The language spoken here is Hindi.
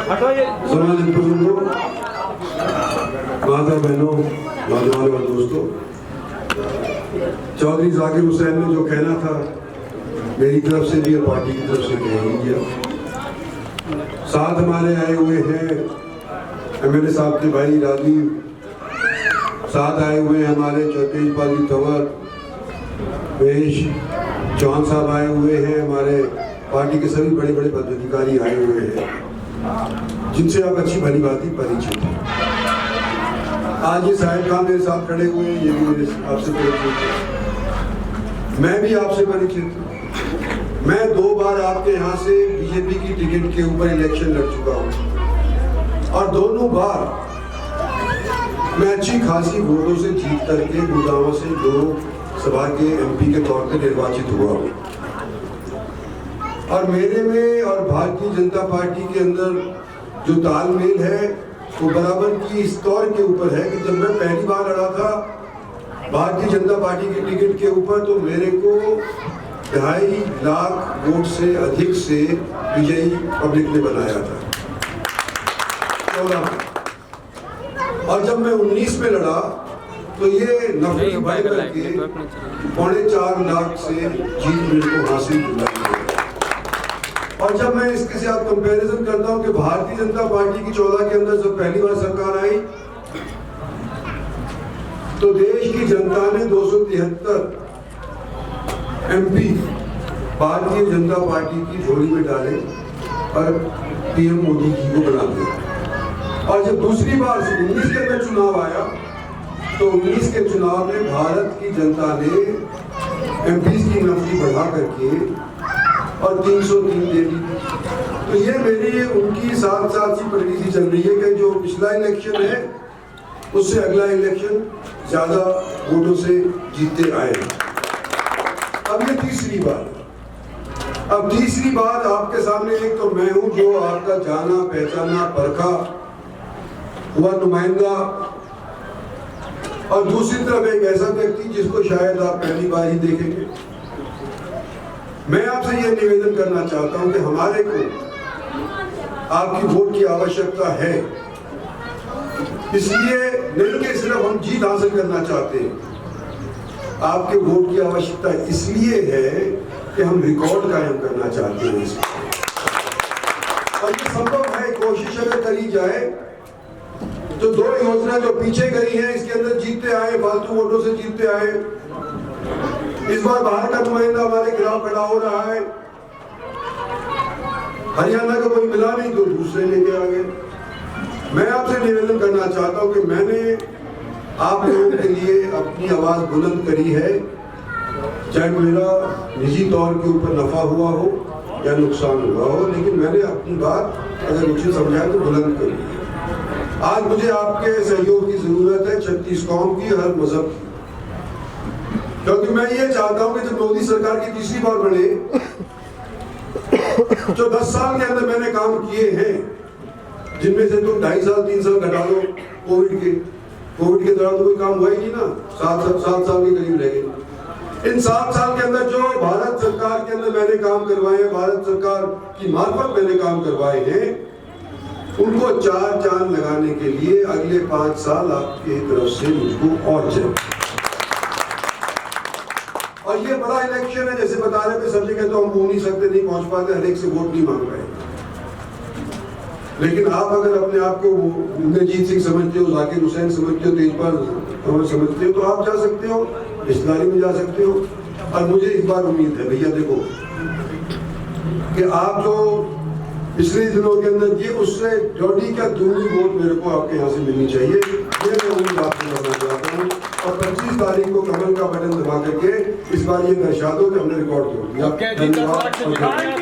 समाज बुजुर्गों, माता बहनों, नौजवानों और दोस्तों, चौधरी जाकिर हुसैन ने जो कहना था मेरी तरफ से भी और पार्टी की तरफ से कह दिया। साथ हमारे आए हुए हैं एमएलए साहब के भाई राजीव, साथ आए हुए हैं हमारे तेजपाल जी तंवर, महेश चौहान साहब आए हुए हैं, हमारे पार्टी के सभी बड़े बड़े पदाधिकारी आए हुए हैं जिनसे आप अच्छी भली बात परिचित हैं। आज ये साहिब खान मेरे साथ खड़े हुए हैं, ये भी मेरे आपसे परिचित है, मैं भी आपसे परिचित हूँ। मैं 2 बार आपके यहाँ से बीजेपी की टिकट के ऊपर इलेक्शन लड़ चुका हूँ और दोनों बार मैं अच्छी खासी वोटों से जीत करके गुड़गांव से लोकसभा के एमपी के तौर पर निर्वाचित हुआ हूँ। और मेरे में और भारतीय जनता पार्टी के अंदर जो तालमेल है वो बराबर की इस तौर के ऊपर है कि जब मैं पहली बार लड़ा था भारतीय जनता पार्टी की टिकट के ऊपर तो मेरे को 2.5 लाख वोट से अधिक से विजयी पब्लिक ने बनाया था। और जब मैं 19 में लड़ा तो ये 90 करके 4.5 लाख से जीत मेरे को हासिल हुई। और जब मैं इसके साथ कंपैरिजन करता हूं कि भारतीय जनता पार्टी की 14 के अंदर जब पहली बार सरकार आई तो देश की जनता ने 273 एमपी भारतीय जनता पार्टी की झोली में डाले और पीएम मोदी जी को बना दिया। और जब दूसरी बार 19 के में चुनाव आया तो 19 के चुनाव में भारत की जनता ने एमपी की नफरी बढ़ा करके और 303 दे दी। तो ये मेरी उनकी साथ सी प्रगति चल रही है कि जो पिछला इलेक्शन है उससे अगला इलेक्शन ज्यादा वोटों से जीतते आए। अब ये तीसरी बार, अब तीसरी बार आपके सामने एक तो मैं हूं जो आपका जाना पहचाना परखा हुआ नुमाइंदा और दूसरी तरफ एक ऐसा व्यक्ति जिसको शायद आप पहली बार ही देखेंगे। मैं आपसे यह निवेदन करना चाहता हूं कि हमारे को आपकी वोट की आवश्यकता है, इसलिए नहीं कि सिर्फ हम जीत हासिल करना चाहते हैं, आपके वोट की आवश्यकता इसलिए है कि हम रिकॉर्ड कायम करना चाहते हैं। और ये संभव है, कोशिश अगर करी जाए तो 2 योजना जो पीछे गई है इसके अंदर जीतते आए, फालतू वोटों से जीतते आए। इस बार बाहर का नुमाइंदा हमारे खिलाफ खड़ा हो रहा है, हरियाणा का कोई मिला नहीं तो दूसरे लेके आ गए। मैं आपसे निवेदन करना चाहता हूं कि मैंने आप लोगों के लिए अपनी आवाज बुलंद करी है, चाहे मेरा निजी तौर के ऊपर नफा हुआ हो या नुकसान हुआ हो, लेकिन मैंने अपनी बात अगर उचित समझा तो बुलंद करी है। आज मुझे आपके सहयोग की जरूरत है, 36 कौम की, हर मजहब की, क्योंकि मैं ये चाहता हूं कि जब मोदी सरकार की तीसरी बार बने, जो 10 साल के अंदर मैंने काम किए हैं, जिनमें से तुम 2.5 साल 3 साल घटा लो कोविड के दौरान तो कोई काम हुआ ही नहीं ना, 7 साल के करीब रह गए। इन 7 साल के अंदर जो भारत सरकार के अंदर मैंने काम करवाए हैं, भारत सरकार की मार्फत मैंने काम करवाए हैं, उनको 4 चांद लगाने के लिए अगले 5 साल आपकी तरफ से मुझको और चाहिए। और ये बड़ा इलेक्शन है, जैसे बता रहे थे, सब जगह तो हम हो नहीं सकते, नहीं पहुंच पाते, हर एक से वोट नहीं मांग पाए। लेकिन आप अगर अपने आप को इंद्रजीत सिंह समझते हो, जाकिर हुसैन समझते हो, तेजपाल तंवर समझते हो तो आप जा सकते हो, रिश्तेदारी में जा सकते हो। और मुझे इस बार उम्मीद है भैया देखो कि आप जो पिछले दिनों के अंदर ये उससे जोड़ी का दूसरी वोट मेरे को आपके यहाँ से मिलनी चाहिए, ये मैं उम्मीद आपसे करना चाहता हूँ। और 25 तारीख को कमल का बटन दबा करके इस बार ये दर्शा दो कि हमने रिकॉर्ड तोड़ दिया। धन्यवाद।